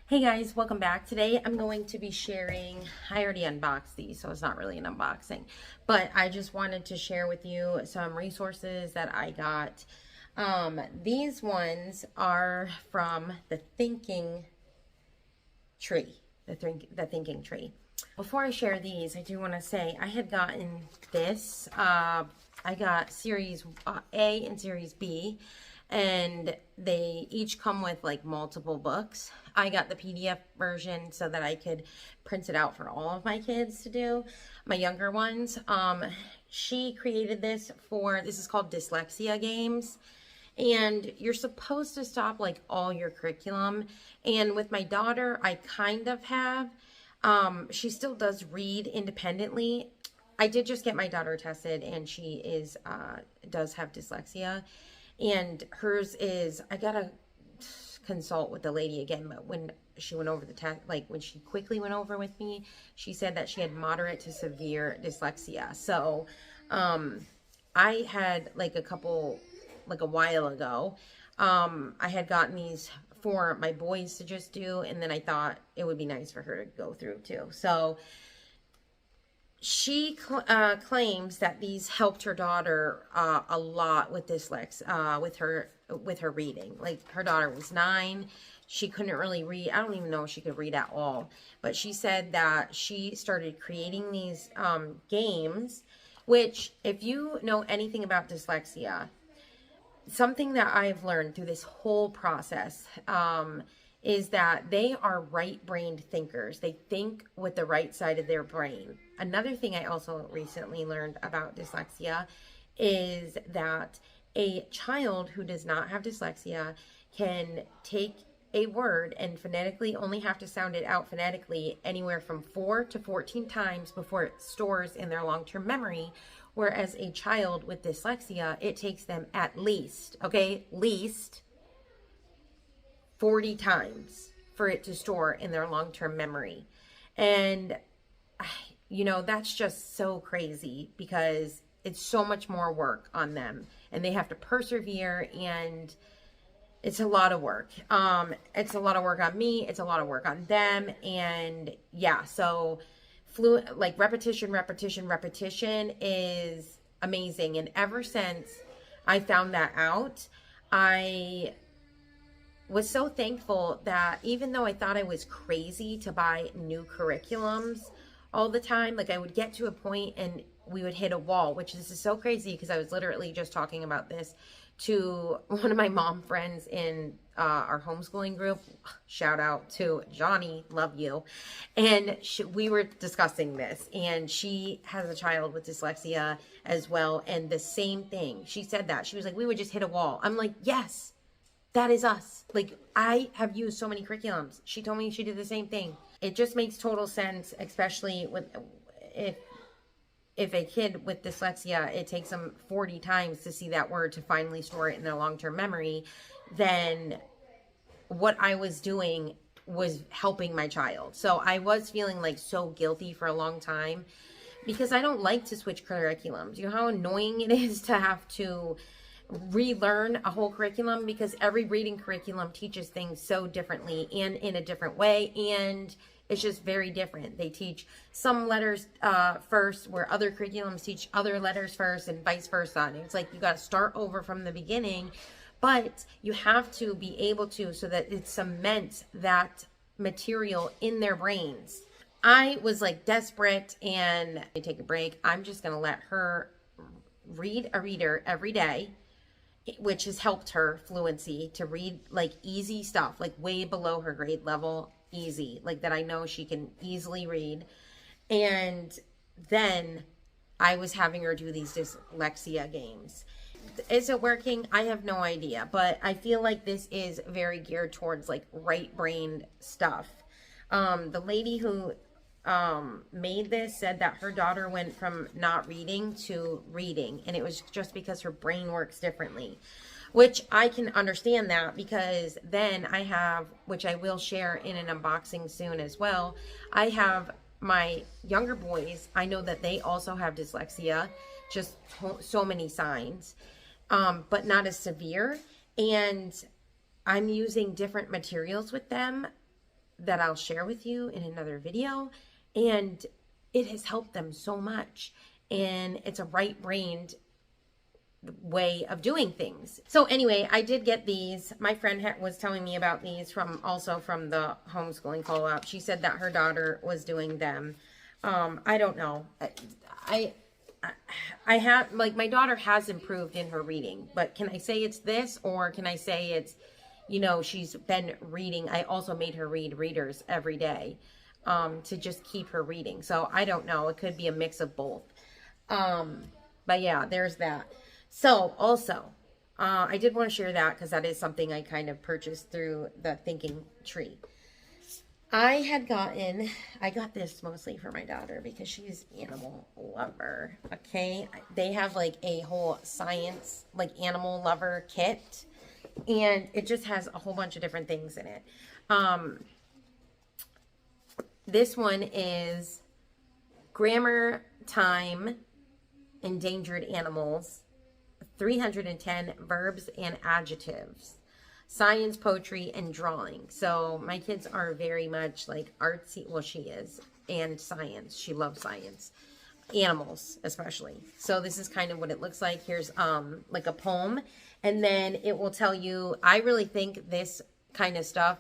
Hey guys, welcome back. Today I'm going to be sharing, I already unboxed these, so it's not really an unboxing, but I just wanted to share with you some resources that I got. These ones are from the Thinking Tree, the Thinking Tree. Before I share these, I do want to say I had gotten this. I got Series A and Series B, and they each come with like multiple books. I got the PDF version so that I could print it out for all of my kids to do, my younger ones. She created this is called Dyslexia Games. And you're supposed to stop like all your curriculum. And with my daughter, I kind of have. She still does read independently. I did just get my daughter tested, and she does have dyslexia. And hers is, I gotta consult with the lady again, but when she went over the test, like when she quickly went over with me, she said that she had moderate to severe dyslexia. So, I had like a while ago, I had gotten these for my boys to just do, and then I thought it would be nice for her to go through too. So she claims that these helped her daughter a lot with dyslexia, with her reading. Like, her daughter was 9. She couldn't really read. I don't even know if she could read at all. But she said that she started creating these games, which, if you know anything about dyslexia, something that I've learned through this whole process is that they are right-brained thinkers. They think with the right side of their brain. Another thing I also recently learned about dyslexia is that a child who does not have dyslexia can take a word and phonetically only have to sound it out phonetically anywhere from 4 to 14 times before it stores in their long-term memory. Whereas a child with dyslexia, it takes them at least 40 times for it to store in their long-term memory. And, that's just so crazy because it's so much more work on them, and they have to persevere, and it's a lot of work. It's a lot of work on me. It's a lot of work on them. And yeah, so repetition is amazing. And ever since I found that out, I was so thankful that even though I thought I was crazy to buy new curriculums all the time, like I would get to a point and we would hit a wall, which is so crazy because I was literally just talking about this to one of my mom friends in our homeschooling group. Shout out to Johnny, love you. And we were discussing this, and she has a child with dyslexia as well, and the same thing. She said that. She was like, we would just hit a wall. I'm like, yes, that is us. Like, I have used so many curriculums. She told me she did the same thing. It just makes total sense, especially if a kid with dyslexia, it takes them 40 times to see that word to finally store it in their long-term memory, then what I was doing was helping my child. So I was feeling like so guilty for a long time because I don't like to switch curriculums. You know how annoying it is to have to relearn a whole curriculum, because every reading curriculum teaches things so differently and in a different way, and it's just very different. They teach some letters first, where other curriculums teach other letters first, and vice versa. And it's like you got to start over from the beginning, but you have to be able to, so that it cements that material in their brains. I was like desperate, and I take a break. I'm just going to let her read a reader every day, which has helped her fluency to read like easy stuff, like way below her grade level. Easy, like that I know she can easily read. And then I was having her do these dyslexia games. Is it working? I have no idea, but I feel like this is very geared towards like right-brained stuff. The lady who made this said that her daughter went from not reading to reading, and it was just because her brain works differently. Which I can understand that, because then I have, which I will share in an unboxing soon as well, I have my younger boys. I know that they also have dyslexia, just so many signs, but not as severe. And I'm using different materials with them that I'll share with you in another video. And it has helped them so much. And it's a right-brained way of doing things. So anyway, I did get these. My friend was telling me about these from the homeschooling co-op. She said that her daughter was doing them. I don't know. I have, like, my daughter has improved in her reading, but can I say it's this, or can I say it's, you know, she's been reading. I also made her read readers every day, to just keep her reading. So I don't know. It could be a mix of both. But yeah, there's that. So also, I did want to share that because that is something I kind of purchased through the Thinking Tree. I got this mostly for my daughter because she's an animal lover, okay? They have like a whole science, like animal lover kit, and it just has a whole bunch of different things in it. This one is Grammar Time, Endangered Animals, 310 verbs and adjectives, science, poetry, and drawing. So my kids are very much like artsy. Well, she is. And science. She loves science. Animals, especially. So this is kind of what it looks like. Here's like a poem. And then it will tell you, I really think this kind of stuff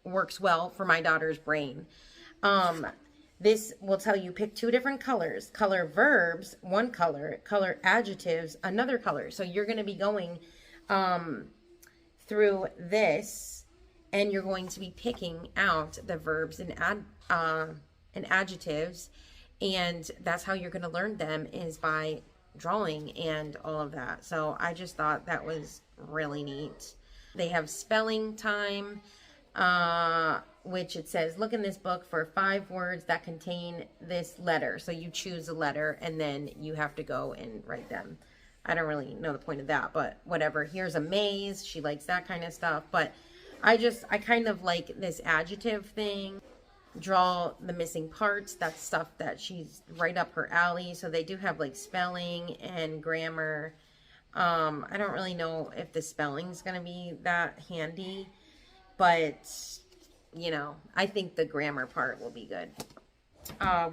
works well for my daughter's brain. This will tell you pick 2 different colors. Color verbs, 1 color. Color adjectives, another color. So you're going to be going through this, and you're going to be picking out the verbs and adjectives, and that's how you're going to learn them, is by drawing and all of that. So I just thought that was really neat. They have spelling time, which it says, look in this book for 5 words that contain this letter. So you choose a letter, and then you have to go and write them. I don't really know the point of that, but whatever. Here's a maze. She likes that kind of stuff. But I kind of like this adjective thing. Draw the missing parts. That's stuff that she's right up her alley. So they do have like spelling and grammar. I don't really know if the spelling's going to be that handy, but you know, I think the grammar part will be good.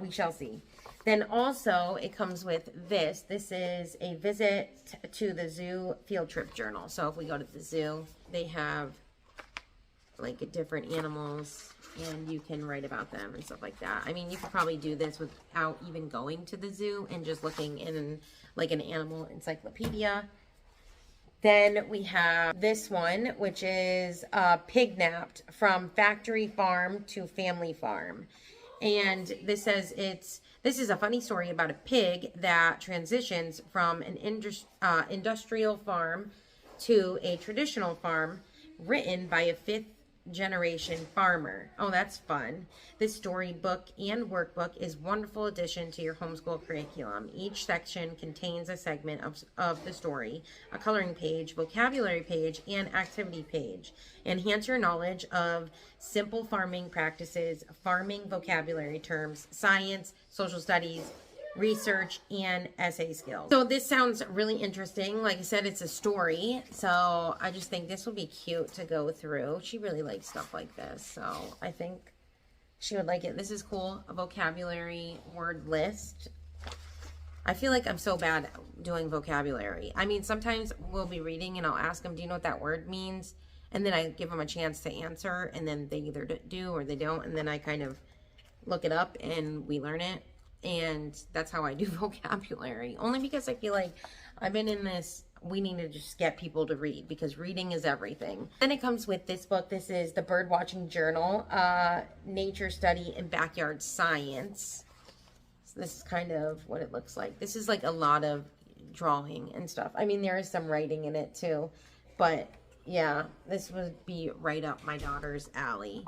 We shall see. Then also it comes with this. This is a visit to the zoo field trip journal. So if we go to the zoo, they have like different animals, and you can write about them and stuff like that. I mean, you could probably do this without even going to the zoo and just looking in like an animal encyclopedia. Then we have this one, which is Pignapped, from factory farm to family farm. And this says this is a funny story about a pig that transitions from an industrial farm to a traditional farm, written by a 5th generation farmer. Oh, that's fun. This storybook and workbook is a wonderful addition to your homeschool curriculum. Each section contains a segment of the story, a coloring page, vocabulary page, and activity page. Enhance your knowledge of simple farming practices, farming vocabulary terms, science, social studies, research, and essay skills. So this sounds really interesting. Like I said, it's a story, so I just think this will be cute to go through. She really likes stuff like this, so I think she would like it. This is cool. A vocabulary word list. I feel like I'm so bad at doing vocabulary. I mean, sometimes we'll be reading and I'll ask them, do you know what that word means? And then I give them a chance to answer, and then they either do or they don't, and then I kind of look it up and we learn it. And that's how I do vocabulary. Only because I feel like I've been in this, we need to just get people to read, because reading is everything. Then it comes with this book. This is the Bird Watching Journal, Nature Study and Backyard Science. So this is kind of what it looks like. This is like a lot of drawing and stuff. I mean, there is some writing in it too. But yeah, this would be right up my daughter's alley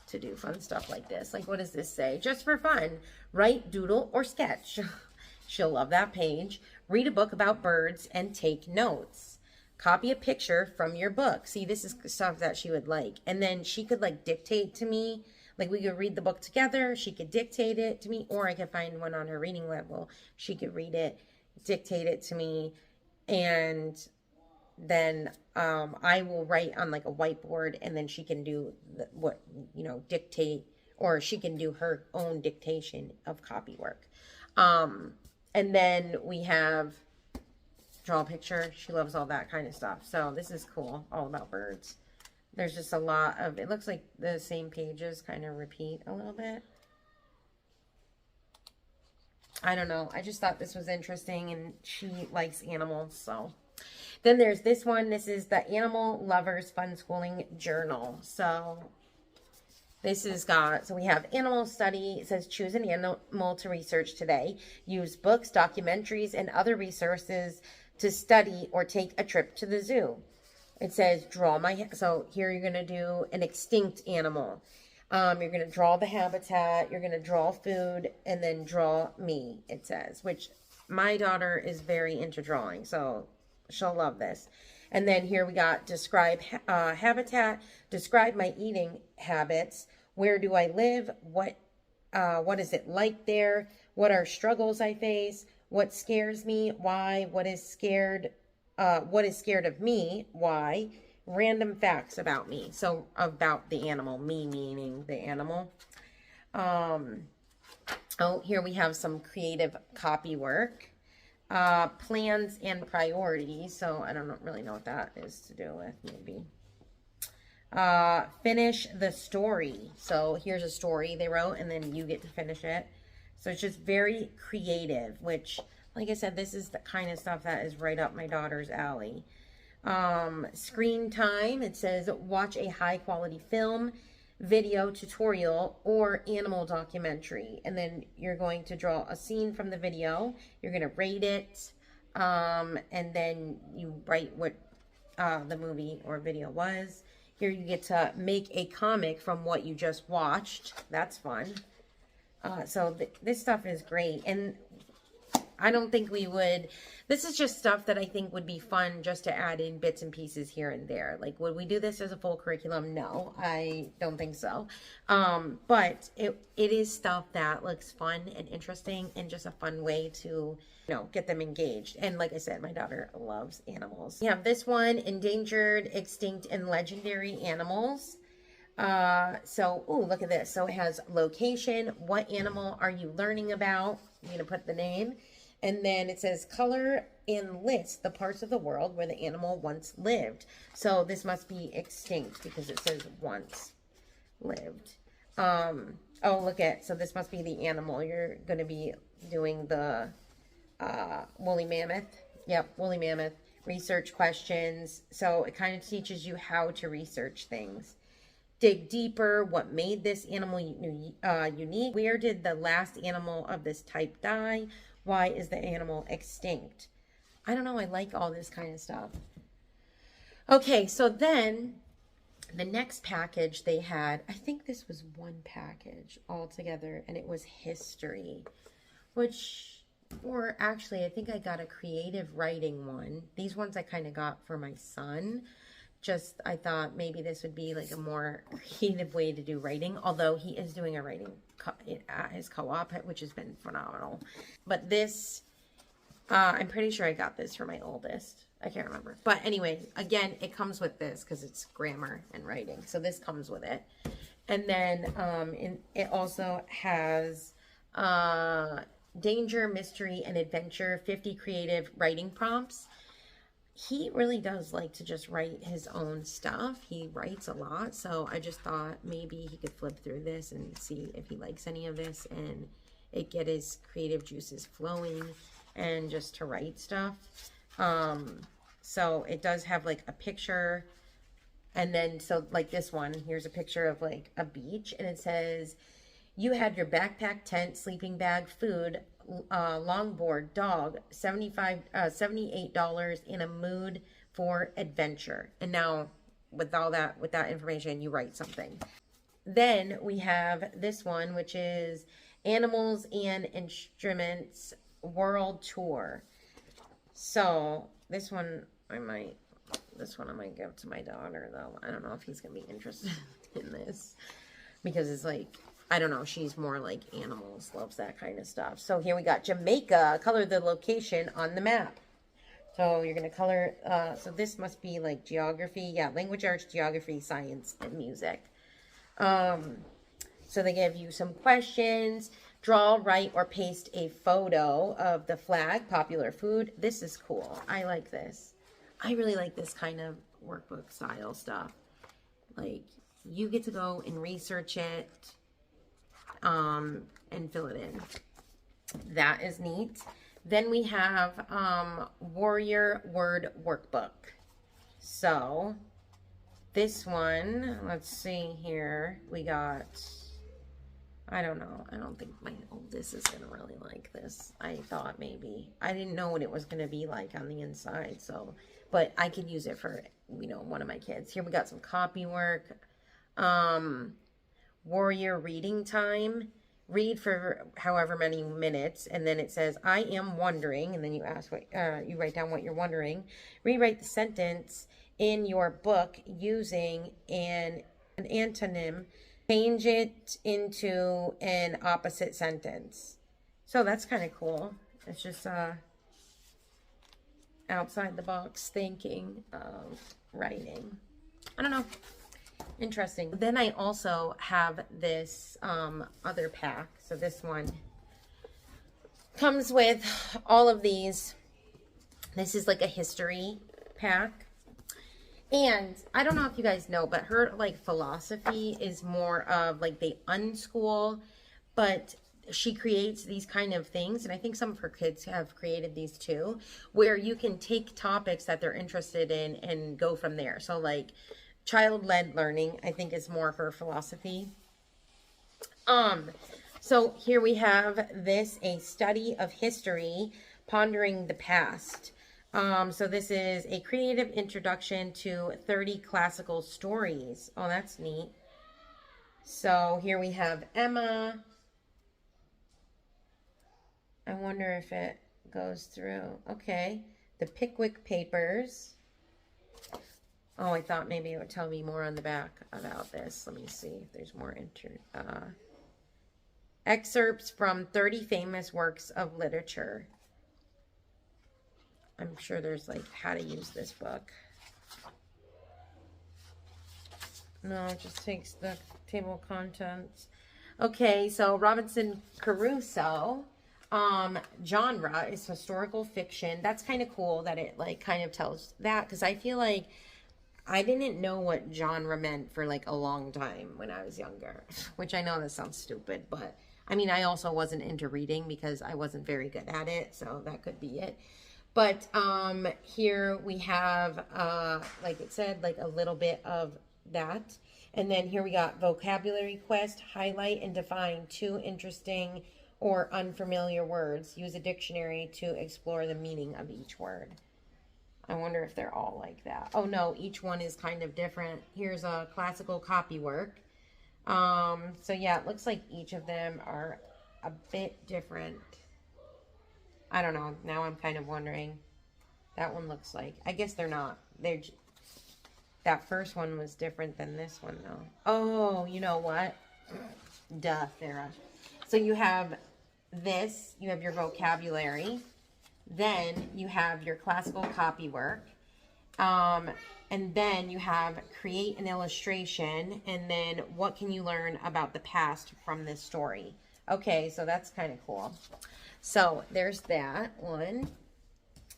to do fun stuff like this. Like, what does this say? Just for fun, write, doodle, or sketch. She'll love that page. Read a book about birds and take notes. Copy a picture from your book. See, this is stuff that she would like. And then she could like dictate to me. Like, we could read the book together. She could dictate it to me, or I could find one on her reading level. She could read it, dictate it to me, and then I will write on like a whiteboard, and then she can do what dictate, or she can do her own dictation of copy work. And then we have draw a picture. She loves all that kind of stuff. So this is cool, all about birds. There's just a lot of, it looks like the same pages kind of repeat a little bit. I don't know. I just thought this was interesting, and she likes animals, so. Then there's this one. This is the Animal Lovers Fun Schooling Journal. So this has got, so we have animal study. It says choose an animal to research today. Use books, documentaries, and other resources to study or take a trip to the zoo. It says draw my, so here you're going to do an extinct animal. You're going to draw the habitat, you're going to draw food, and then draw me, it says, which my daughter is very into drawing, so she'll love this. And then here we got describe habitat, describe my eating habits, where do I live, what is it like there, what are struggles I face, what scares me, why, what is scared of me, why, random facts about me. So about the animal, me meaning the animal. Oh, here we have some creative copy work. Plans and priorities. So I don't really know what that is to do with, maybe. Finish the story. So here's a story they wrote, and then you get to finish it. So it's just very creative, which, like I said, this is the kind of stuff that is right up my daughter's alley. Screen time, it says watch a high quality film, video tutorial, or animal documentary, and then you're going to draw a scene from the video, you're going to rate it, and then you write what the movie or video was. Here you get to make a comic from what you just watched. That's fun. So this stuff is great, and I don't think we would, this is just stuff that I think would be fun just to add in bits and pieces here and there. Like, would we do this as a full curriculum? No, I don't think so. But it is stuff that looks fun and interesting, and just a fun way to, get them engaged. And like I said, my daughter loves animals. We have this one, Endangered, Extinct, and Legendary Animals. So, ooh, look at this. So it has location. What animal are you learning about? I'm going to put the name. And then it says color and list the parts of the world where the animal once lived. So this must be extinct because it says once lived. Oh, look at, so this must be the animal. You're going to be doing the woolly mammoth. Yep, woolly mammoth. Research questions. So it kind of teaches you how to research things. Dig deeper. What made this animal unique? Where did the last animal of this type die? Why is the animal extinct? I don't know. I like all this kind of stuff. Okay, so then the next package they had, I think this was one package altogether, and it was history, or actually, I think I got a creative writing one. These ones I kind of got for my son. Just, I thought maybe this would be like a more creative way to do writing, although he is doing a writing at his co-op, which has been phenomenal. But this, I'm pretty sure I got this for my oldest. I can't remember. But anyway, again, it comes with this because it's grammar and writing. So this comes with it. And then it also has Danger, Mystery, and Adventure, 50 creative writing prompts. He really does like to just write his own stuff. He writes a lot, so I just thought maybe he could flip through this and see if he likes any of this and get his creative juices flowing and just to write stuff. So it does have like a picture, and then so like this one, here's a picture of like a beach, and it says, you had your backpack, tent, sleeping bag, food, longboard, dog, $78 in a mood for adventure. And now with that information, you write something. Then we have this one, which is Animals and Instruments World Tour. So this one I might give to my daughter, though. I don't know if he's gonna be interested in this because it's like, I don't know, she's more like animals, loves that kind of stuff. So here we got Jamaica, color the location on the map. So you're going to color, so this must be like geography. Yeah, language arts, geography, science, and music. So they give you some questions. Draw, write, or paste a photo of the flag, popular food. This is cool. I like this. I really like this kind of workbook style stuff. Like, you get to go and research it and fill it in. That is neat. Then we have Warrior Word Workbook. So this one, let's see here. We got, I don't know. I don't think my oldest is going to really like this. I thought maybe. I didn't know what it was going to be like on the inside. So, but I could use it for, you know, one of my kids. Here we got some copy work. Warrior reading time. Read for however many minutes, and then it says, I am wondering, and then you ask what, you write down what you're wondering. Rewrite the sentence in your book using an antonym. Change it into an opposite sentence. So that's kind of cool. It's just outside the box thinking of writing. I don't know. Interesting. Then I also have this other pack. So this one comes with all of these. This is like a history pack. And I don't know if you guys know, but her like philosophy is more of like they unschool, but she creates these kind of things. And I think some of her kids have created these too, where you can take topics that they're interested in and go from there. So like child-led learning, I think, is more her philosophy. So here we have this, a study of history, Pondering the Past. So this is a creative introduction to 30 classical stories. Oh, that's neat. So here we have Emma. I wonder if it goes through. Okay. The Pickwick Papers. Oh, I thought maybe it would tell me more on the back about this. Let me see if there's more excerpts from 30 famous works of literature. I'm sure there's like how to use this book. No, it just takes the table of contents. Okay, so Robinson Crusoe. Genre is historical fiction. That's kind of cool that it like kind of tells that, because I feel like I didn't know what genre meant for like a long time when I was younger, which I know that sounds stupid, but I mean, I also wasn't into reading because I wasn't very good at it, so that could be it. But here we have, like it said, like a little bit of that. And then here we got vocabulary quest, highlight and define 2 interesting or unfamiliar words. Use a dictionary to explore the meaning of each word. I wonder if they're all like that. Oh no, each one is kind of different. Here's a classical copy work. So yeah, it looks like each of them are a bit different. I don't know. Now I'm kind of wondering. That one looks like, I guess they're not. That first one was different than this one though. Oh, you know what? Duh, Sarah. So you have this, you have your vocabulary. Then you have your classical copy work. And then you have create an illustration. And then what can you learn about the past from this story? Okay, so that's kind of cool. So there's that one.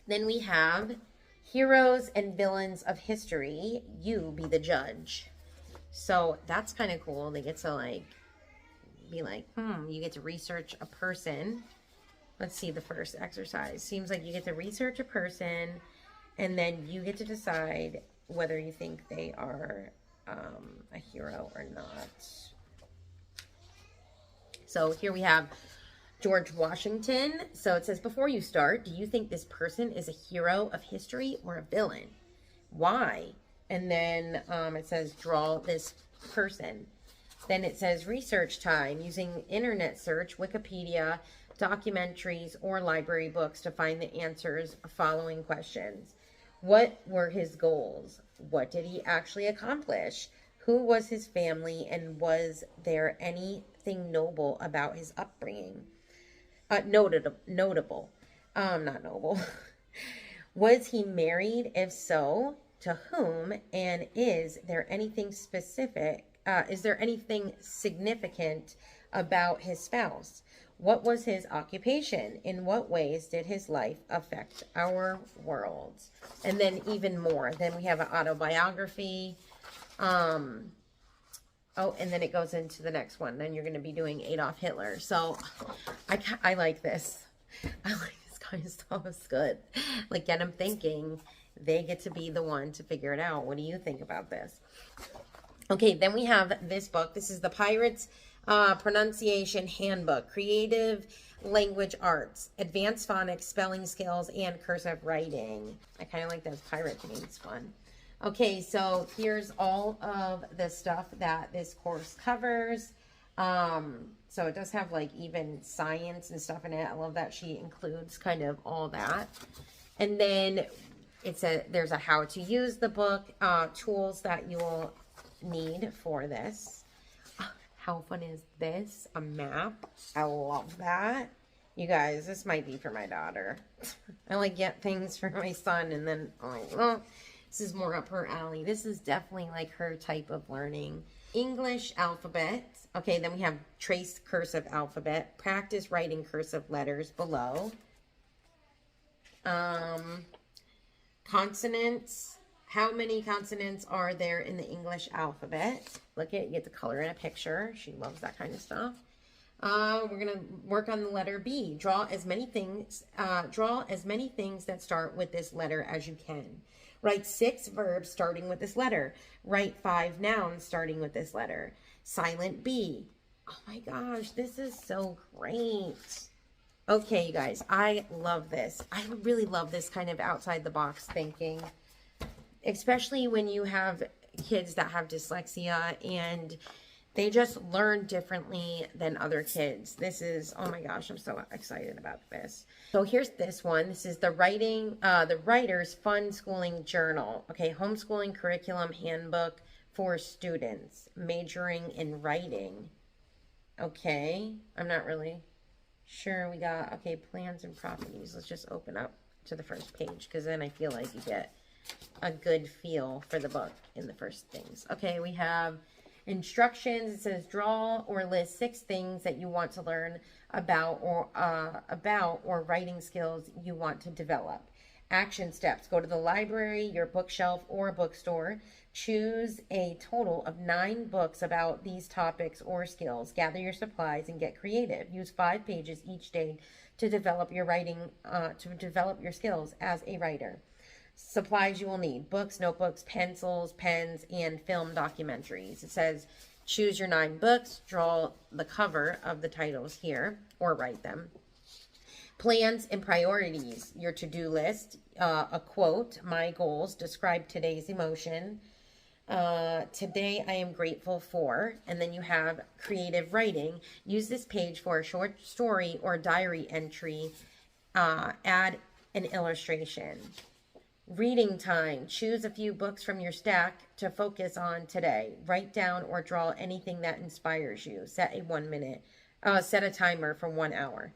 Then we have heroes and villains of history. You be the judge. So that's kind of cool. They get to like be like, you get to research a person. Let's see the first exercise. Seems like you get to research a person, and then you get to decide whether you think they are a hero or not. So here we have George Washington. So it says, before you start, do you think this person is a hero of history or a villain? Why? And then it says, draw this person. Then it says research time, using internet search, Wikipedia, documentaries, or library books to find the answers following questions. What were his goals? What did he actually accomplish? Who was his family, and was there anything noble about his upbringing? Notable. Not noble. Was he married? If so, to whom? And is there anything specific is there anything significant about his spouse? What was his occupation? In what ways did his life affect our world? And then even more. Then we have an autobiography. Oh, and then it goes into the next one. Then you're going to be doing Adolf Hitler. So I like this. I like this kind of stuff. It's good. Like, get them thinking. They get to be the one to figure it out. What do you think about this? Okay, then we have this book. This is the Pirates Pronunciation Handbook. Creative Language Arts. Advanced Phonics, Spelling Skills, and Cursive Writing. I kind of like those pirate names. Fun. Okay, so here's all of the stuff that this course covers. So it does have like even science and stuff in it. I love that she includes kind of all that. And then there's a how to use the book, tools that you will need for this. How fun is this? A map. I love that. You guys, this might be for my daughter. I like get things for my son and then this is more up her alley. This is definitely like her type of learning. English alphabet. Okay, then we have trace cursive alphabet. Practice writing cursive letters below. Consonants. How many consonants are there in the English alphabet? Look at, you get the color in a picture. She loves that kind of stuff. We're going to work on the letter B. Draw as many things that start with this letter as you can. Write 6 verbs starting with this letter. Write 5 nouns starting with this letter. Silent B. Oh my gosh, this is so great. Okay, you guys, I love this. I really love this kind of outside the box thinking, especially when you have kids that have dyslexia and they just learn differently than other kids. This is, oh my gosh, I'm so excited about this. So here's this one. This is the writer's fun schooling journal. Okay, homeschooling curriculum handbook for students majoring in writing. Okay, I'm not really sure. We got, okay, plans and properties. Let's just open up to the first page because then I feel like you get a good feel for the book in the first things. Okay, we have instructions. It says draw or list 6 things that you want to learn about or writing skills you want to develop. Action steps. Go to the library, your bookshelf, or a bookstore. Choose a total of 9 books about these topics or skills. Gather your supplies and get creative. Use 5 pages each day to develop your writing, to develop your skills as a writer. Supplies you will need: books, notebooks, pencils, pens, and film documentaries. It says choose your 9 books, draw the cover of the titles here, or write them. Plans and priorities, your to-do list, a quote, my goals, describe today's emotion. Today I am grateful for, and then you have creative writing. Use this page for a short story or diary entry. Add an illustration. Reading time. Choose a few books from your stack to focus on today. Write down or draw anything that inspires you. Set a timer for 1 hour.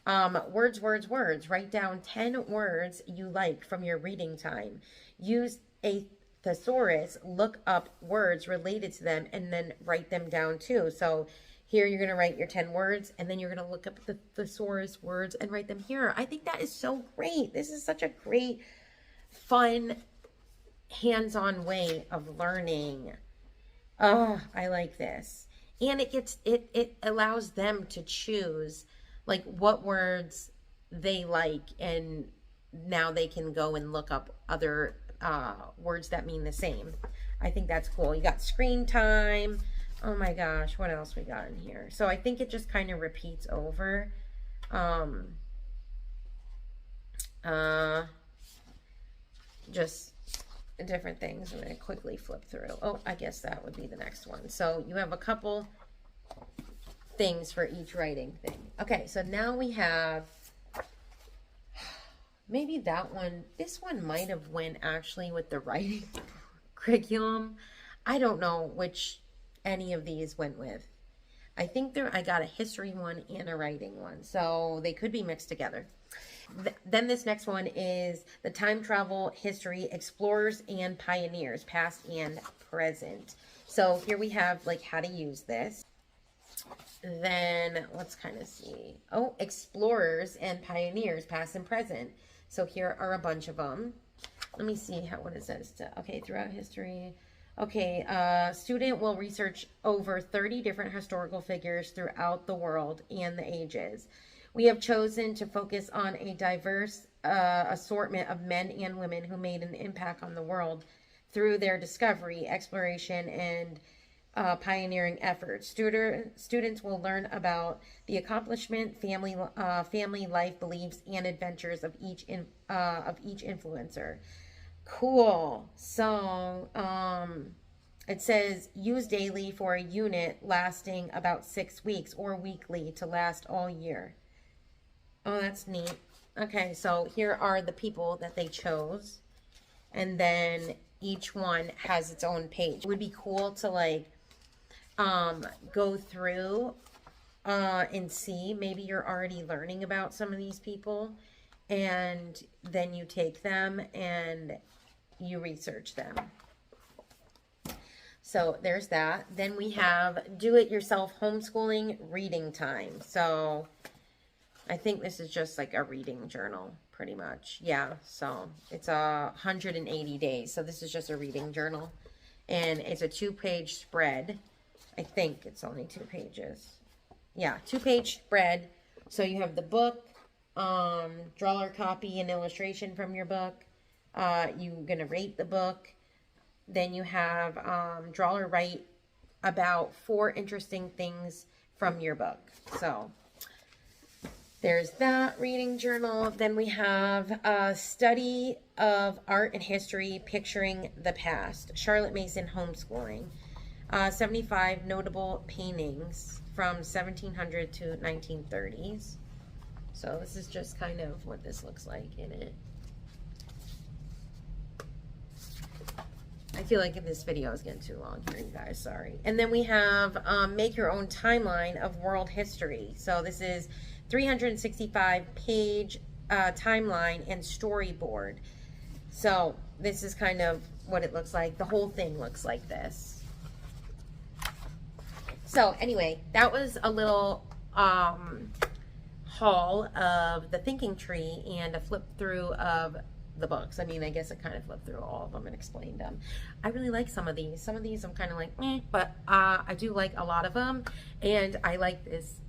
Words. Write down 10 words you like from your reading time. Use a thesaurus. Look up words related to them and then write them down too. So here you're going to write your 10 words and then you're going to look up the thesaurus words and write them here. I think that is so great. This is such a great, fun, hands-on way of learning. Oh, I like this. And it allows them to choose like what words they like, and now they can go and look up other words that mean the same. I think that's cool. You got screen time. Oh my gosh, what else we got in here? So I think it just kind of repeats over. Just different things. I'm going to quickly flip through. Oh, I guess that would be the next one. So you have a couple things for each writing thing. Okay, so now we have maybe that one. This one might have went actually with the writing curriculum. I don't know which any of these went with. I think I got a history one and a writing one, so they could be mixed together. Then this next one is the time travel history, explorers and pioneers, past and present. So here we have like how to use this. Then let's kind of see. Oh, explorers and pioneers, past and present. So here are a bunch of them. Let me see what it says. Okay, throughout history. Okay, student will research over 30 different historical figures throughout the world and the ages. We have chosen to focus on a diverse assortment of men and women who made an impact on the world through their discovery, exploration, and pioneering efforts. Students will learn about the accomplishment, family life, beliefs, and adventures of each influencer. Cool. So, it says use daily for a unit lasting about 6 weeks, or weekly to last all year. Oh, that's neat. Okay, so here are the people that they chose. And then each one has its own page. It would be cool to like go through and see. Maybe you're already learning about some of these people, and then you take them and you research them. So there's that. Then we have do-it-yourself homeschooling reading time. So I think this is just like a reading journal, pretty much. Yeah, so it's 180 days. So this is just a reading journal. And it's a 2-page spread. I think it's only 2 pages. Yeah, 2-page spread. So you have the book, draw or copy an illustration from your book. You're going to rate the book. Then you have draw or write about 4 interesting things from your book. So there's that reading journal. Then we have a study of art and history, picturing the past. Charlotte Mason homeschooling. 75 notable paintings from 1700 to 1930s. So this is just kind of what this looks like in it. I feel like this video is getting too long here, you guys. Sorry. And then we have make your own timeline of world history. So this is 365-page timeline and storyboard. So this is kind of what it looks like. The whole thing looks like this. So anyway, that was a little haul of the thinking tree and a flip through of the books. I mean, I guess I kind of flipped through all of them and explained them. I really like some of these. Some of these I'm kind of like, but I do like a lot of them. And I like this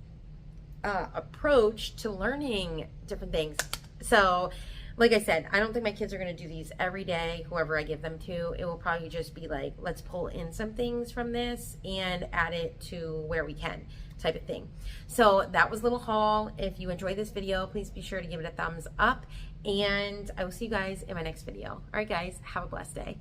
approach to learning different things. So, like I said, I don't think my kids are going to do these every day, whoever I give them to. It will probably just be like, let's pull in some things from this and add it to where we can, type of thing. So that was a little haul. If you enjoyed this video, please be sure to give it a thumbs up. And I will see you guys in my next video. All right, guys, have a blessed day.